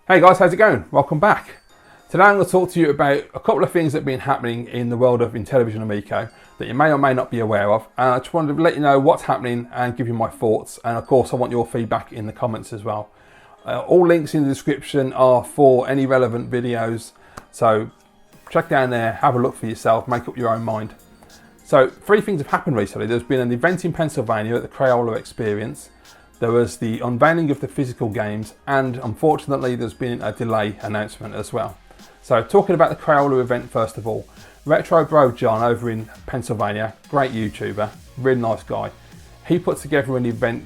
Hey guys, how's it going? Welcome back. Today I'm going to talk to you about a couple of things that have been happening in the world of Intellivision Amico that you may or may not be aware of. I just wanted to let you know what's happening and give you my thoughts, and of course I want your feedback in the comments as well. All links in the description are for any relevant videos, so check down there, have a look for yourself, make up your own mind. So three things have happened recently. There's been an event in Pennsylvania at the Crayola Experience. There was the unveiling of the physical games, and unfortunately there's been a delay announcement as well. So talking about the Crayola event first of all, Retro Bro John over in Pennsylvania, great YouTuber, really nice guy. He put together an event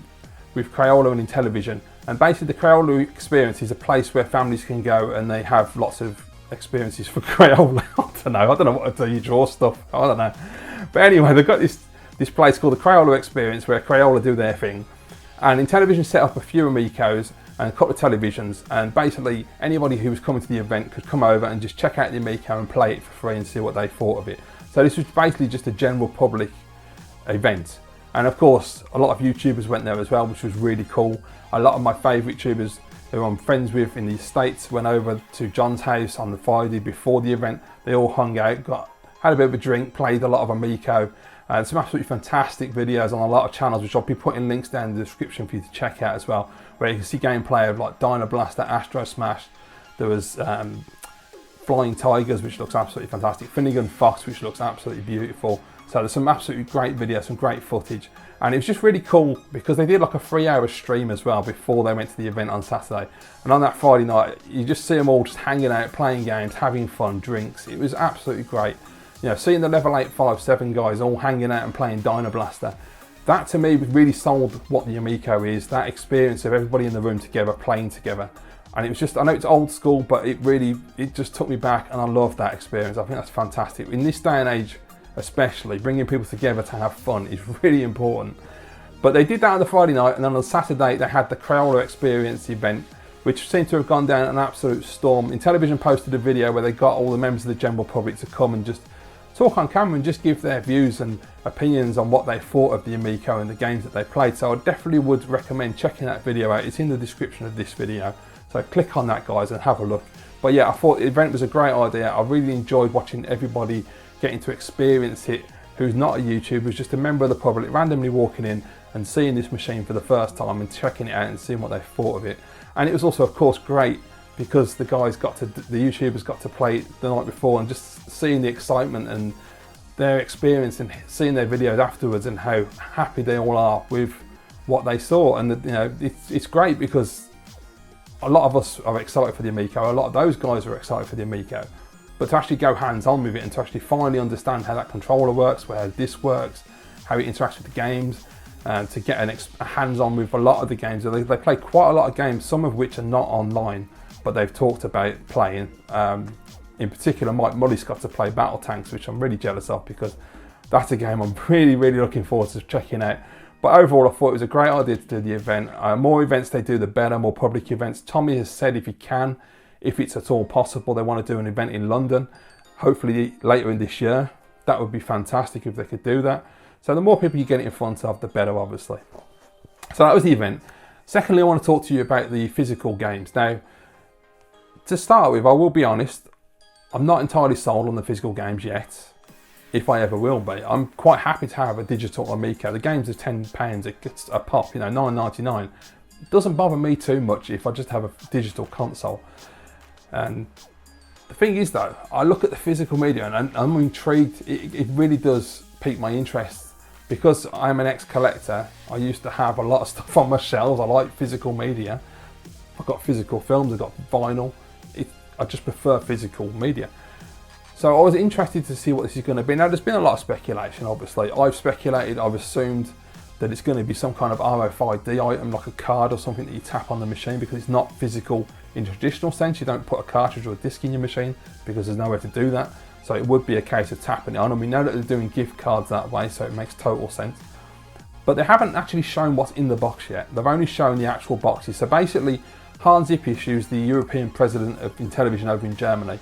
with Crayola and Intellivision, and basically the Crayola Experience is a place where families can go and they have lots of experiences for Crayola. I don't know what to do, you draw stuff, I don't know. But anyway, they've got this place called the Crayola Experience where Crayola do their thing. And Intellivision set up a few Amicos and a couple of televisions, and basically anybody who was coming to the event could come over and just check out the Amico and play it for free and see what they thought of it. So this was basically just a general public event. And of course, a lot of YouTubers went there as well, which was really cool. A lot of my favourite YouTubers who I'm friends with in the States went over to John's house on the Friday before the event. They all hung out, had a bit of a drink, played a lot of Amico. Some absolutely fantastic videos on a lot of channels, which I'll be putting links down in the description for you to check out as well, where you can see gameplay of like Dino Blaster, Astro Smash. There was Flying Tigers, which looks absolutely fantastic. Finnegan Fox, which looks absolutely beautiful. So there's some absolutely great videos, some great footage. And it was just really cool because they did like a 3-hour stream as well before they went to the event on Saturday. And on that Friday night, you just see them all just hanging out, playing games, having fun, drinks. It was absolutely great. You know, seeing the level 8, 5, 7 guys all hanging out and playing Dino Blaster, that to me really sold what the Amico is, that experience of everybody in the room together, playing together. And it was just, I know it's old school, but it just took me back, and I love that experience. I think that's fantastic. In this day and age, especially, bringing people together to have fun is really important. But they did that on the Friday night, and then on Saturday they had the Crayola Experience event, which seemed to have gone down an absolute storm. Intellivision posted a video where they got all the members of the general public to come and just talk on camera and just give their views and opinions on what they thought of the Amico and the games that they played. So I definitely would recommend checking that video out. It's in the description of this video. So click on that, guys, and have a look. But yeah, I thought the event was a great idea. I really enjoyed watching everybody getting to experience it who's not a YouTuber, who's just a member of the public, randomly walking in and seeing this machine for the first time and checking it out and seeing what they thought of it. And it was also, of course, great because the YouTubers got to play it the night before, and just seeing the excitement and their experience and seeing their videos afterwards and how happy they all are with what they saw. And you know, it's great because a lot of us are excited for the Amico, a lot of those guys are excited for the Amico, but to actually go hands-on with it and to actually finally understand how that controller works, where this works, how it interacts with the games, and to get a hands-on with a lot of the games. They play quite a lot of games, some of which are not online, but they've talked about playing. In particular, Mike Mully's got to play Battle Tanks, which I'm really jealous of because that's a game I'm really looking forward to checking out. But overall, I thought it was a great idea to do the event. More events they do, the better, more public events. Tommy has said if he can, if it's at all possible, they want to do an event in London, hopefully later in this year. That would be fantastic if they could do that. So the more people you get it in front of, the better, obviously. So that was the event. Secondly, I want to talk to you about the physical games. Now, to start with, I will be honest, I'm not entirely sold on the physical games yet, if I ever will be. I'm quite happy to have a digital Amico. The games are £10 a pop, you know, $9.99. It doesn't bother me too much if I just have a digital console. And the thing is though, I look at the physical media and I'm intrigued. It really does pique my interest because I'm an ex-collector. I used to have a lot of stuff on my shelves. I like physical media. I've got physical films, I've got vinyl. I just prefer physical media. So I was interested to see what this is going to be. Now there's been a lot of speculation, obviously. I've speculated, I've assumed that it's going to be some kind of RFID item, like a card or something that you tap on the machine, because it's not physical in the traditional sense. You don't put a cartridge or a disc in your machine because there's nowhere to do that. So it would be a case of tapping it on, and we know that they're doing gift cards that way, so it makes total sense. But they haven't actually shown what's in the box yet. They've only shown the actual boxes. So basically, Hans Ippisch, who's the European president of Intellivision over in Germany,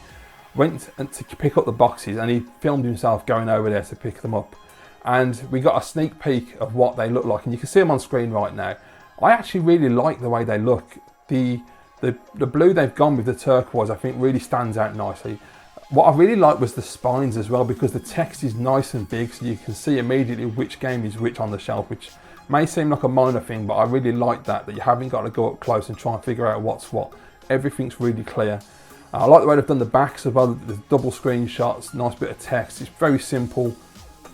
went to pick up the boxes and he filmed himself going over there to pick them up. And we got a sneak peek of what they look like, and you can see them on screen right now. I actually really like the way they look. The The blue they've gone with, the turquoise, I think really stands out nicely. What I really liked was the spines as well, because the text is nice and big, so you can see immediately which game is which on the shelf, which may seem like a minor thing, but I really like that you haven't got to go up close and try and figure out what's what. Everything's really clear. I like the way they've done the backs as well, the double screenshots, nice bit of text. It's very simple,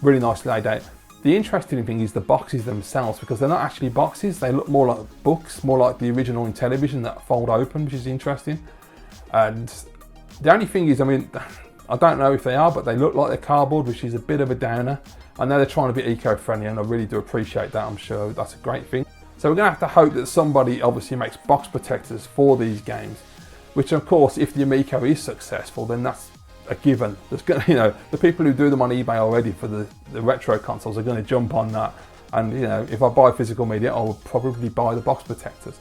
really nicely laid out. The interesting thing is the boxes themselves, because they're not actually boxes, they look more like books, more like the original Intellivision that fold open, which is interesting. And the only thing is, I mean, I don't know if they are, but they look like they're cardboard, which is a bit of a downer. I know they're trying to be eco-friendly, and I really do appreciate that. I'm sure that's a great thing. So we're going to have to hope that somebody obviously makes box protectors for these games, which of course, if the Amico is successful, then that's a given. There's going to, you know, the people who do them on eBay already for the retro consoles are going to jump on that. And you know, if I buy physical media, I will probably buy the box protectors.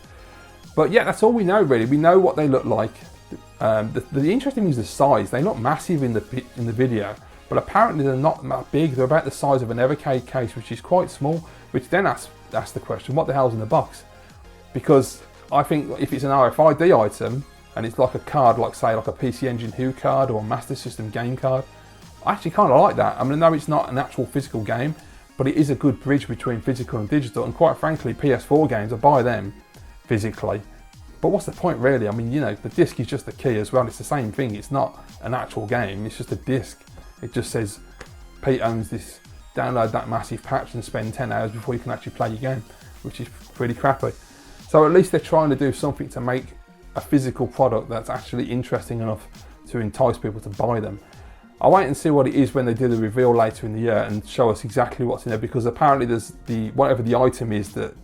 But yeah, that's all we know really. We know what they look like. The interesting thing is the size. They look massive in the video, but apparently they're not that big. They're about the size of an Evercade case, which is quite small. Which then asks the question, what the hell's in the box? Because I think if it's an RFID item and it's like a card, like say like a PC Engine Who card or a Master System game card, I actually kind of like that. I mean, I know it's not an actual physical game, but it is a good bridge between physical and digital. And quite frankly, PS4 games, I buy them physically. But what's the point really? I mean, you know, the disc is just the key as well. It's the same thing. It's not an actual game. It's just a disc. It just says, Pete owns this, download that massive patch and spend 10 hours before you can actually play your game, which is pretty crappy. So at least they're trying to do something to make a physical product that's actually interesting enough to entice people to buy them. I'll wait and see what it is when they do the reveal later in the year and show us exactly what's in there, because apparently there's whatever the item is, that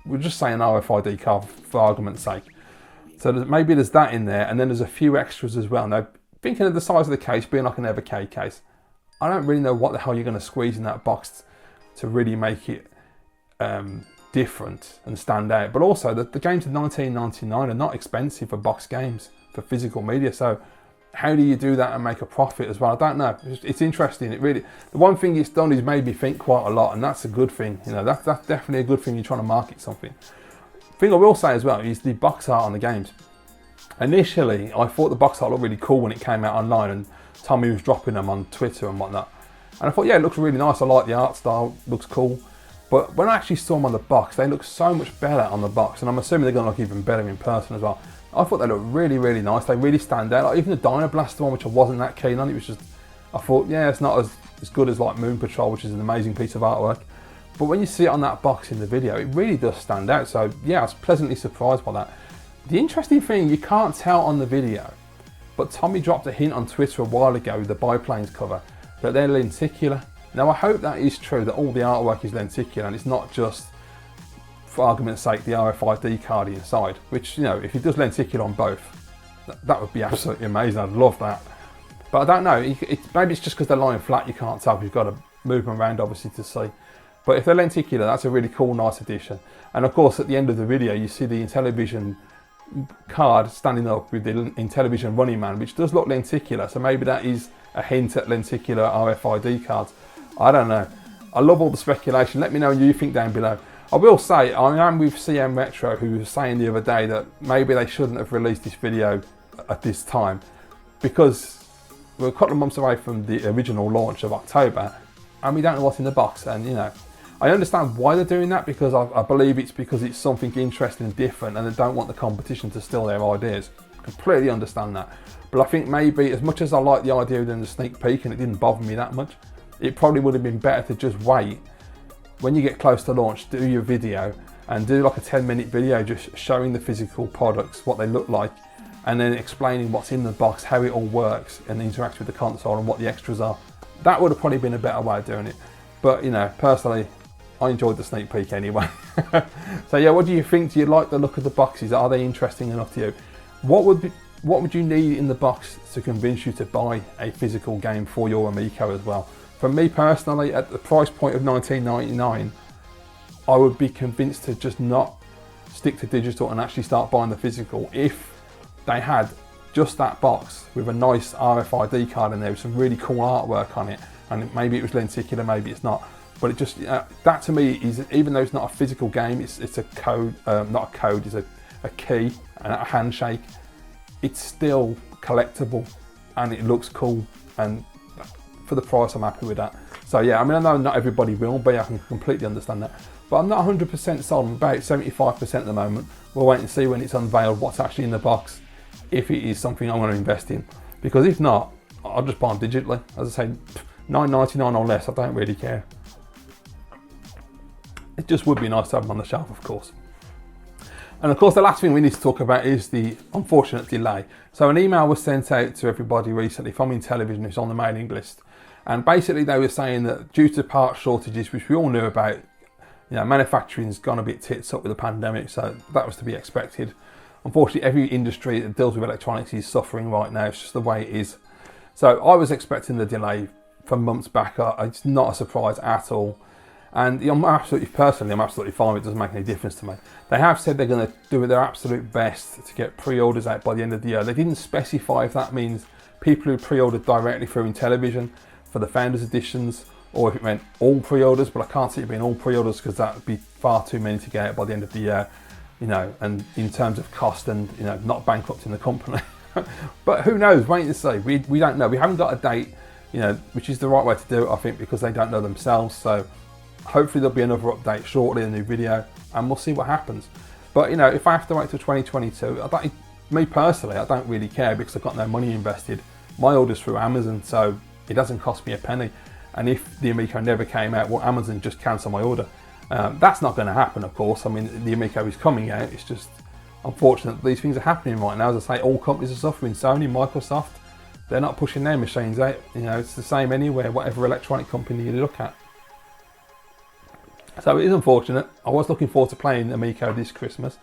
we'll just say an RFID card for argument's sake. So maybe there's that in there, and then there's a few extras as well. Now, thinking of the size of the case being like an Evercade case, I don't really know what the hell you're going to squeeze in that box to really make it different and stand out. But also, the games of $19.99 are not expensive for box games, for physical media. So how do you do that and make a profit as well? I don't know. It's interesting. It really, the one thing it's done is made me think quite a lot, and that's a good thing. You know, that's definitely a good thing. You're trying to market something. Thing I will say as well is the box art on the games. Initially, I thought the box art looked really cool when it came out online, and Tommy was dropping them on Twitter and whatnot. And I thought, yeah, it looks really nice. I like the art style, looks cool. But when I actually saw them on the box, they look so much better on the box, and I'm assuming they're going to look even better in person as well. I thought they looked really, really nice. They really stand out. Like even the Dino Blaster one, which I wasn't that keen on, it was just, I thought, yeah, it's not as good as like Moon Patrol, which is an amazing piece of artwork. But when you see it on that box in the video, it really does stand out. So yeah, I was pleasantly surprised by that. The interesting thing, you can't tell on the video, but Tommy dropped a hint on Twitter a while ago with the biplanes cover that they're lenticular. Now I hope that is true, that all the artwork is lenticular and it's not just, for argument's sake, the RFID card inside, which, you know, if he does lenticular on both, that would be absolutely amazing. I'd love that. But I don't know, maybe it's just because they're lying flat, you can't tell. You've got to move them around obviously to see. But if they're lenticular, that's a really cool, nice addition. And of course, at the end of the video, you see the Intellivision card standing up with the Intellivision Running Man, which does look lenticular. So maybe that is a hint at lenticular RFID cards. I don't know. I love all the speculation. Let me know what you think down below. I will say, I am with CM Retro, who was saying the other day that maybe they shouldn't have released this video at this time, because we're a couple of months away from the original launch of October, and we don't know what's in the box. And you know, I understand why they're doing that, because I believe it's because it's something interesting and different, and they don't want the competition to steal their ideas. Completely understand that. But I think maybe, as much as I like the idea of the sneak peek and it didn't bother me that much, it probably would have been better to just wait. When you get close to launch, do your video and do like a 10-minute video just showing the physical products, what they look like, and then explaining what's in the box, how it all works and interacts with the console and what the extras are. That would have probably been a better way of doing it. But you know, personally, I enjoyed the sneak peek anyway. So yeah, what do you think? Do you like the look of the boxes? Are they interesting enough to you? What would you need in the box to convince you to buy a physical game for your Amico as well? For me personally, at the price point of $19.99, I would be convinced to just not stick to digital and actually start buying the physical if they had just that box with a nice RFID card in there with some really cool artwork on it, and maybe it was lenticular, maybe it's not. But it just, that to me is, even though it's not a physical game, it's a code, not a code, it's a key, and a handshake, it's still collectible and it looks cool, and for the price I'm happy with that. So yeah, I mean, I know not everybody will be, I can completely understand that, but I'm not 100% sold. I'm about 75% at the moment. We'll wait and see when it's unveiled what's actually in the box, if it is something I'm going to invest in, because if not, I'll just buy them digitally. As I say, $9.99 or less, I don't really care. It just would be nice to have them on the shelf, of course. And of course, the last thing we need to talk about is the unfortunate delay. So an email was sent out to everybody recently from Intellivision, who's on the mailing list. And basically they were saying that due to part shortages, which we all knew about, you know, manufacturing's gone a bit tits up with the pandemic, so that was to be expected. Unfortunately, every industry that deals with electronics is suffering right now. It's just the way it is. So I was expecting the delay from months back. It's not a surprise at all. And I'm absolutely fine. It doesn't make any difference to me. They have said they're going to do their absolute best to get pre-orders out by the end of the year. They didn't specify if that means people who pre-ordered directly through Intellivision for the Founders Editions, or if it meant all pre-orders, but I can't see it being all pre-orders because that would be far too many to get out by the end of the year, you know, and in terms of cost and, you know, not bankrupting the company. But who knows, wait and see. We don't know. We haven't got a date, you know, which is the right way to do it, I think, because they don't know themselves. So hopefully there'll be another update shortly, a new video, and we'll see what happens. But, you know, if I have to wait till 2022, me personally, I don't really care because I've got no money invested. My order's through Amazon, so it doesn't cost me a penny. And if the Amico never came out, well, Amazon just cancel my order. That's not going to happen, of course. I mean, the Amico is coming out. It's just unfortunate these things are happening right now. As I say, all companies are suffering. Sony, Microsoft, they're not pushing their machines out. You know, it's the same anywhere, whatever electronic company you look at. So it is unfortunate. I was looking forward to playing Amico this Christmas.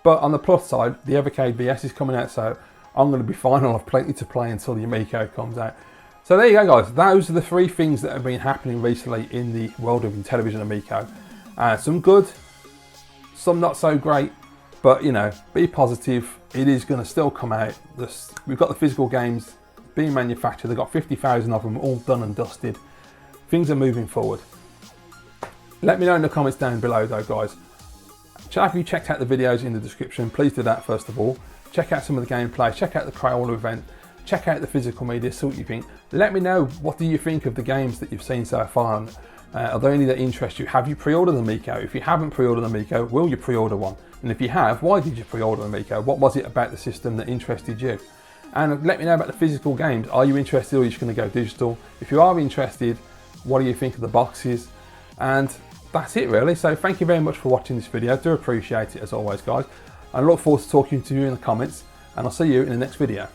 But on the plus side, the Evercade VS is coming out, so I'm going to be fine. I'll have plenty to play until the Amico comes out. So there you go, guys. Those are the three things that have been happening recently in the world of Intellivision Amico. Some good, some not so great, but, you know, be positive. It is going to still come out. We've got the physical games being manufactured. They've got 50,000 of them all done and dusted. Things are moving forward. Let me know in the comments down below though, guys. Have you checked out the videos in the description? Please do that first of all. Check out some of the gameplay, check out the Crayola event, check out the physical media, see what you think. Let me know, what do you think of the games that you've seen so far? Are there any that interest you? Have you pre-ordered the Amico? If you haven't pre-ordered the Amico, will you pre-order one? And if you have, why did you pre-order the Amico? What was it about the system that interested you? And let me know about the physical games. Are you interested, or are you just going to go digital? If you are interested, what do you think of the boxes? And that's it really. So thank you very much for watching this video. I do appreciate it as always, guys. I look forward to talking to you in the comments, and I'll see you in the next video.